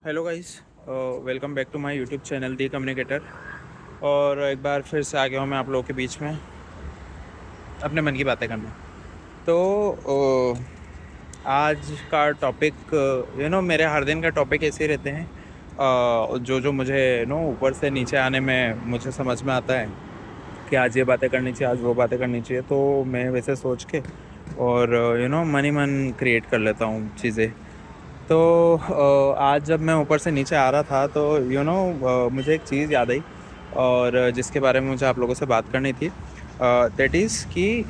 Hello guys, welcome back to my YouTube channel the communicator. और एक बार फिर से आ गया हूँ मैं आप लोगों के बीच में अपने मन की बातें करने। तो आज का टॉपिक मेरे हर दिन का टॉपिक ऐसे ही रहते हैं। जो जो मुझे ऊपर से नीचे आने में मुझे समझ में आता है कि आज ये बातें करनी चाहिए, आज वो बातें करनी चाहिए, तो मैं वैसे सोच के और मन ही मन क्रिएट कर लेता हूँ चीज़ें। तो आज जब मैं ऊपर से नीचे आ रहा था तो मुझे एक चीज़ याद आई और जिसके बारे में मुझे आप लोगों से बात करनी थी। दैट इज़ कि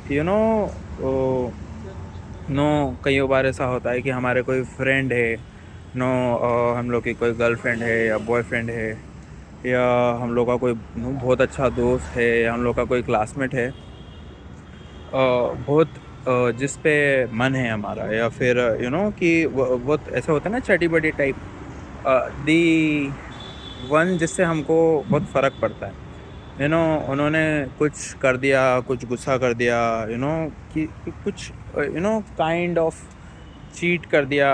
नो कई बार ऐसा होता है कि हमारे कोई फ्रेंड है, हम लोग की कोई गर्लफ्रेंड है या बॉयफ्रेंड है, या हम लोग का कोई बहुत अच्छा दोस्त है, या हम लोग का कोई क्लासमेट है, बहुत जिस पे मन है हमारा, या फिर कि बहुत ऐसा होता है ना, चटी बटी टाइप, दी वन जिससे हमको बहुत फ़र्क पड़ता है। उन्होंने कुछ कर दिया, कुछ गुस्सा कर दिया, कि कुछ काइंड ऑफ चीट कर दिया,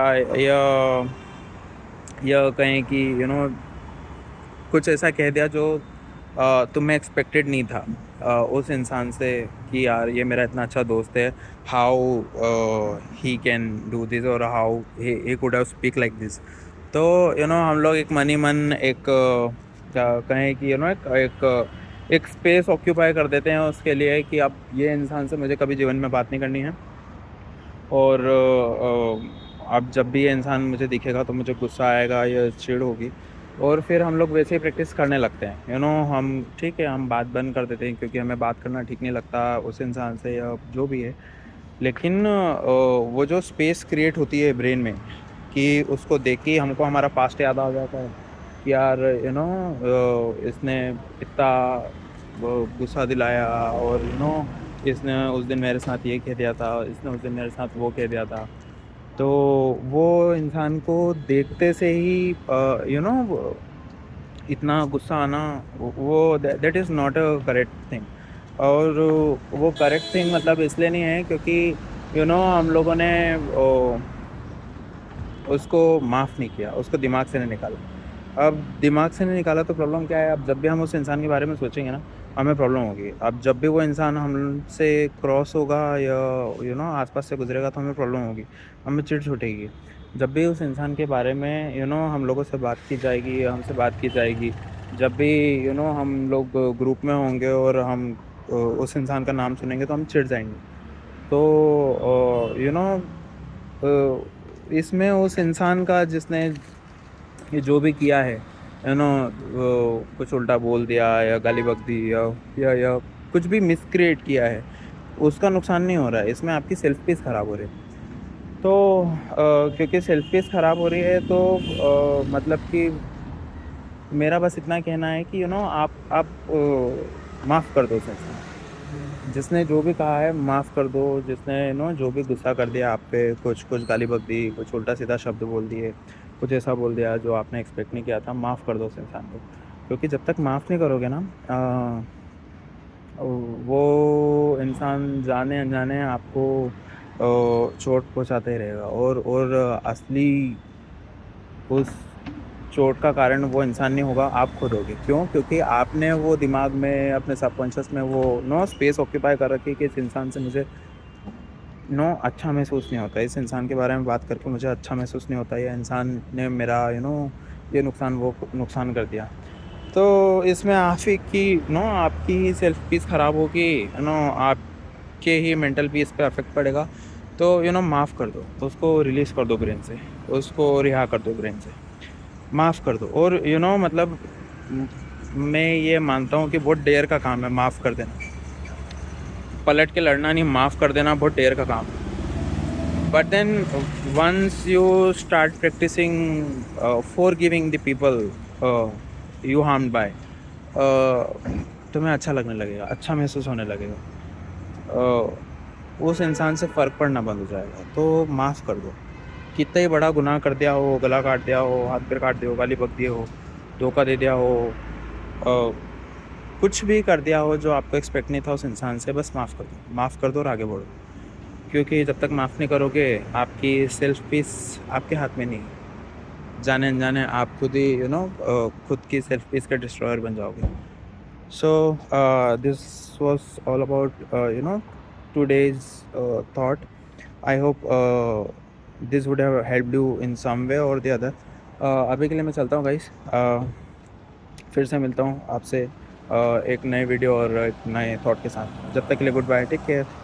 या कहें कि कुछ ऐसा कह दिया जो तुम्हें एक्सपेक्टेड नहीं था उस इंसान से, कि यार ये मेरा इतना अच्छा दोस्त है, how he can do this, और how he could have speak like this. तो हम लोग एक मन ही मन एक कहें कि एक स्पेस ऑक्यूपाई कर देते हैं उसके लिए कि अब ये इंसान से मुझे कभी जीवन में बात नहीं करनी है। और अब जब भी ये इंसान मुझे दिखेगा तो मुझे गुस्सा आएगा या चिढ़ होगी, और फिर हम लोग वैसे ही प्रैक्टिस करने लगते हैं। हम ठीक है, हम बात बंद कर देते हैं क्योंकि हमें बात करना ठीक नहीं लगता उस इंसान से या जो भी है। लेकिन वो जो स्पेस क्रिएट होती है ब्रेन में, कि उसको देख के हमको हमारा पास्ट याद आ जाता है कि यार इसने इतना गुस्सा दिलाया, और इसने उस दिन मेरे साथ ये कह दिया था, इसने उस दिन मेरे साथ वो कह दिया था। तो वो इंसान को देखते से ही इतना गुस्सा आना, वो that is not a correct thing. और वो करेक्ट थिंग मतलब इसलिए नहीं है क्योंकि हम लोगों ने उसको माफ़ नहीं किया, उसको दिमाग से नहीं निकाला। अब दिमाग से नहीं निकाला तो प्रॉब्लम क्या है? अब जब भी हम उस इंसान के बारे में सोचेंगे ना, हमें प्रॉब्लम होगी। अब जब भी वो इंसान हमसे क्रॉस होगा या आस-पास से गुज़रेगा तो हमें प्रॉब्लम होगी, हमें चिढ़ छूटेगी। जब भी उस इंसान के बारे में हम लोगों से बात की जाएगी या हमसे बात की जाएगी, जब भी हम लोग ग्रुप में होंगे और हम उस इंसान का नाम सुनेंगे तो हम चिढ़ जाएँगे। तो इसमें उस इंसान का जिसने ये जो भी किया है, कुछ उल्टा बोल दिया या गाली बक दी, या कुछ भी मिसक्रिएट किया है, उसका नुकसान नहीं हो रहा है, इसमें आपकी सेल्फ पीस ख़राब हो रही है। तो क्योंकि सेल्फ पीस ख़राब हो रही है तो मतलब कि मेरा बस इतना कहना है कि आप माफ़ कर दो उस इंसान को। जिसने जो भी कहा है माफ़ कर दो, जिसने जो भी गुस्सा कर दिया आप पे, कुछ गाली बक दी, कुछ उल्टा-सीधा शब्द बोल दिए, कुछ ऐसा बोल दिया जो आपने एक्सपेक्ट नहीं किया था, माफ़ कर दो उस इंसान को। क्योंकि जब तक माफ़ नहीं करोगे ना, वो इंसान जाने-अनजाने आपको चोट पहुँचाता ही रहेगा, और असली उस चोट का कारण वो इंसान नहीं होगा, आप खुद होगे। क्यों? क्योंकि आपने वो दिमाग में, अपने सबकॉन्शियस में वो स्पेस ऑक्यूपाई कर रखी है कि इस इंसान से मुझे अच्छा महसूस नहीं होता है, इस इंसान के बारे में बात करके मुझे अच्छा महसूस नहीं होता, ये इंसान ने मेरा ये नुकसान वो नुकसान कर दिया। तो इसमें आप ही की आपकी ही सेल्फ पीस ख़राब होगी, आपके ही मेंटल पीस पे इफ़ेक्ट पड़ेगा। तो माफ़ कर दो, उसको रिलीज़ कर दो ब्रेन से, उसको रिहा कर दो ब्रेन से। माफ़ कर दो। और मतलब म मैं ये मानता हूँ कि बहुत डेयर का काम है माफ़ कर देना। पलट के लड़ना नहीं, माफ़ कर देना बहुत डेयर का काम है। But then once you start practicing forgiving the people you harmed by, तुम्हें अच्छा लगने लगेगा, अच्छा महसूस होने लगेगा। उस इंसान से फ़र्क पड़ना बंद हो जाएगा। तो माफ़ कर दो। कितना ही बड़ा गुनाह कर दिया हो, गला काट दिया हो, हाथ पैर काट दिया हो, गाली बक दिए हो, धोखा दे दिया हो, कुछ भी कर दिया हो जो आपको एक्सपेक्ट नहीं था उस इंसान से, बस माफ़ कर दो। माफ़ कर दो और आगे बढ़ो। क्योंकि जब तक माफ़ नहीं करोगे, आपकी सेल्फ पीस आपके हाथ में नहीं है। जाने अनजाने आप खुद ही खुद की सेल्फ पीस का डिस्ट्रॉयर बन जाओगे। So this was all about today's thought. I hope this would have helped you in some way or the other. अभी के लिए मैं चलता हूँ गाइस। फिर से मिलता हूँ आपसे एक नए वीडियो और एक नए थॉट के साथ। जब तक के लिए गुड बाय, टेक केयर।